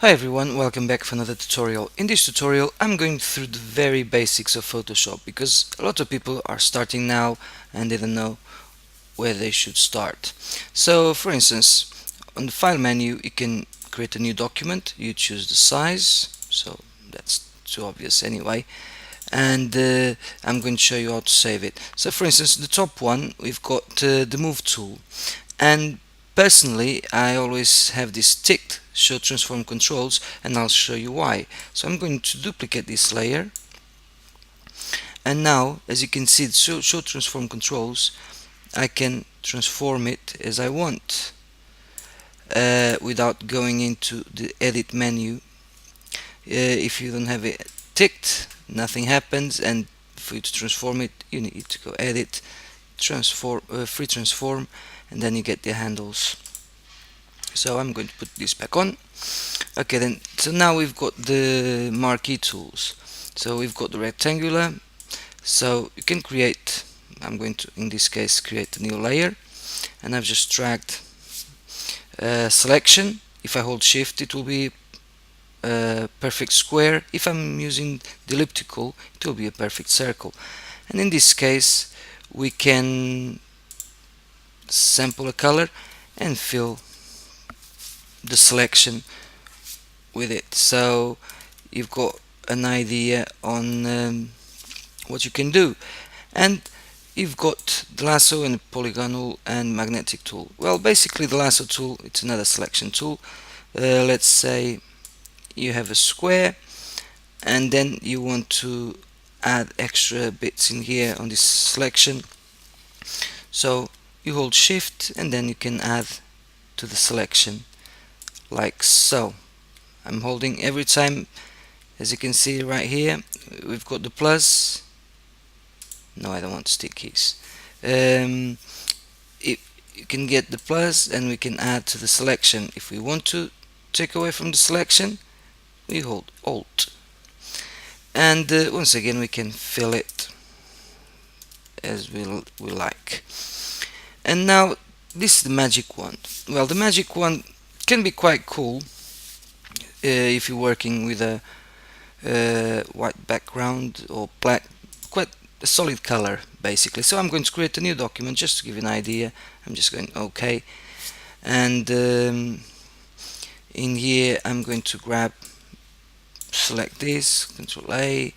Hi everyone, welcome back for another tutorial. In this tutorial I'm going through the very basics of Photoshop because a lot of people are starting now and they don't know where they should start. So for instance, on the file menu you can create a new document, you choose the size, so that's too obvious anyway, and I'm going to show you how to save it. So for instance, the top one we've got the move tool, and personally I always have this ticked, show transform controls, and I'll show you why. So I'm going to duplicate this layer, and now as you can see the show transform controls, I can transform it as I want without going into the edit menu. If you don't have it ticked, nothing happens, and for you to transform it you need to go edit, transform, free transform, and then you get the handles. So I'm going to put this back on. Okay, then, so now we've got the marquee tools. So we've got the rectangular, so you can create, I'm going to in this case create a new layer, and I've just dragged selection. If I hold shift it will be a perfect square. If I'm using the elliptical it will be a perfect circle, and in this case we can sample a color and fill the selection with it. So you've got an idea on what you can do, and you've got the lasso and polygonal and magnetic tool. Well, basically the lasso tool, it's another selection tool. Let's say you have a square and then you want to add extra bits in here on this selection, so you hold shift and then you can add to the selection like so. I'm holding every time, as you can see right here we've got the plus. No, I don't want stick keys. If you can get the plus and we can add to the selection. If we want to take away from the selection we hold alt, and once again we can fill it as we like. And now this is the magic wand. Well, the magic wand can be quite cool if you're working with a white background or black, quite a solid color basically. So I'm going to create a new document just to give you an idea. I'm just going OK, and in here I'm going to select this, Control A.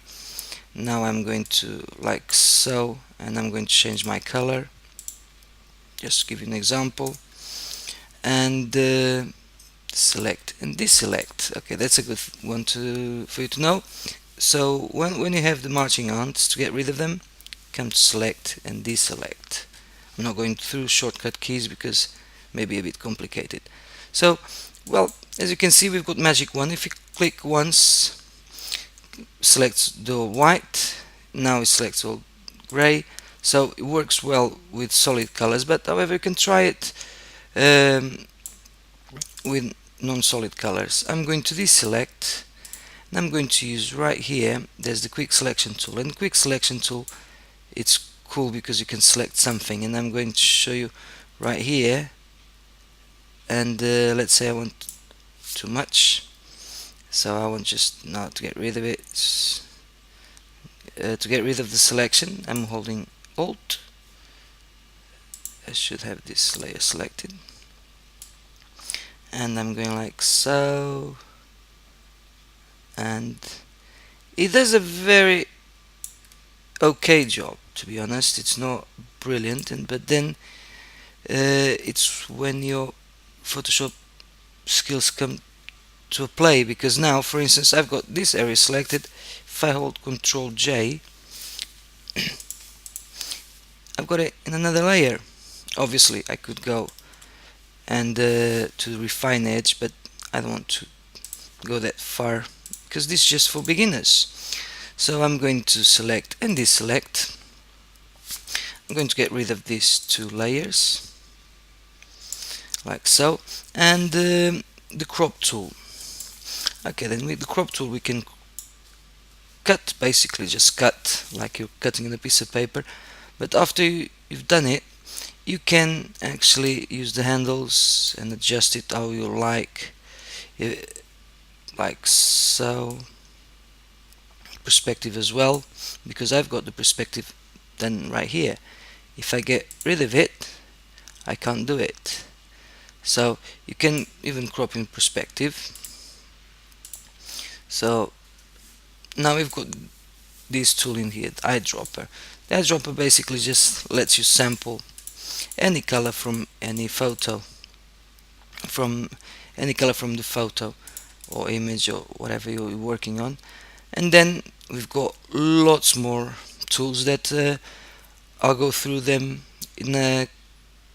Now I'm going to like so, and I'm going to change my color just to give you an example, and select and deselect. Okay, that's a good one for you to know. So when you have the marching ants, to get rid of them, come to select and deselect. I'm not going through shortcut keys because maybe a bit complicated. So, well, as you can see we've got magic wand. If you click once, selects the white, now it selects all gray, so it works well with solid colors, but however you can try it with non-solid colors. I'm going to deselect, and I'm going to use right here, there's the quick selection tool, and quick selection tool, it's cool because you can select something, and I'm going to show you right here, and let's say I want too much, so I want just now to get rid of it. To get rid of the selection I'm holding alt. I should have this layer selected, and I'm going like so, and it does a very okay job, to be honest. It's not brilliant, but then it's when your Photoshop skills come to play, because now for instance I've got this area selected. If I hold Control J I've got it in another layer. Obviously I could go and to refine edge, but I don't want to go that far because this is just for beginners. So I'm going to select and deselect. I'm going to get rid of these two layers like so, and the crop tool. Okay, then with the crop tool we can cut, basically just cut like you're cutting in a piece of paper, but after you've done it you can actually use the handles and adjust it how you like. like so. Perspective as well, because I've got the perspective then right here. If I get rid of it, I can't do it. So you can even crop in perspective. So now we've got this tool in here, the eyedropper. The eyedropper basically just lets you sample any color from any photo, from any color from the photo or image or whatever you're working on. And then we've got lots more tools that I'll go through them in a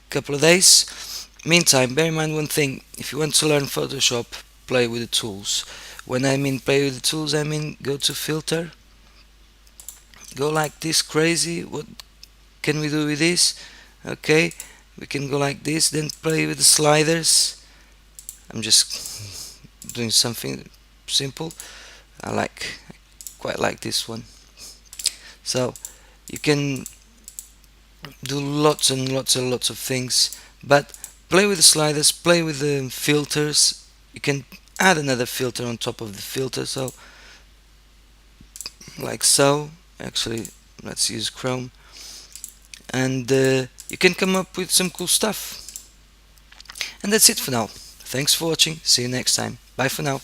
couple of days. Meantime, bear in mind one thing: if you want to learn Photoshop, play with the tools. When I mean play with the tools, I mean go to filter, go like this crazy. What can we do with this? Okay, we can go like this, then play with the sliders. I'm just doing something simple. I quite like this one. So you can do lots and lots and lots of things, but play with the sliders, play with the filters. You can add another filter on top of the filter, so like so. Actually, let's use Chrome, and you can come up with some cool stuff. And that's it for now. Thanks for watching. See you next time. Bye for now.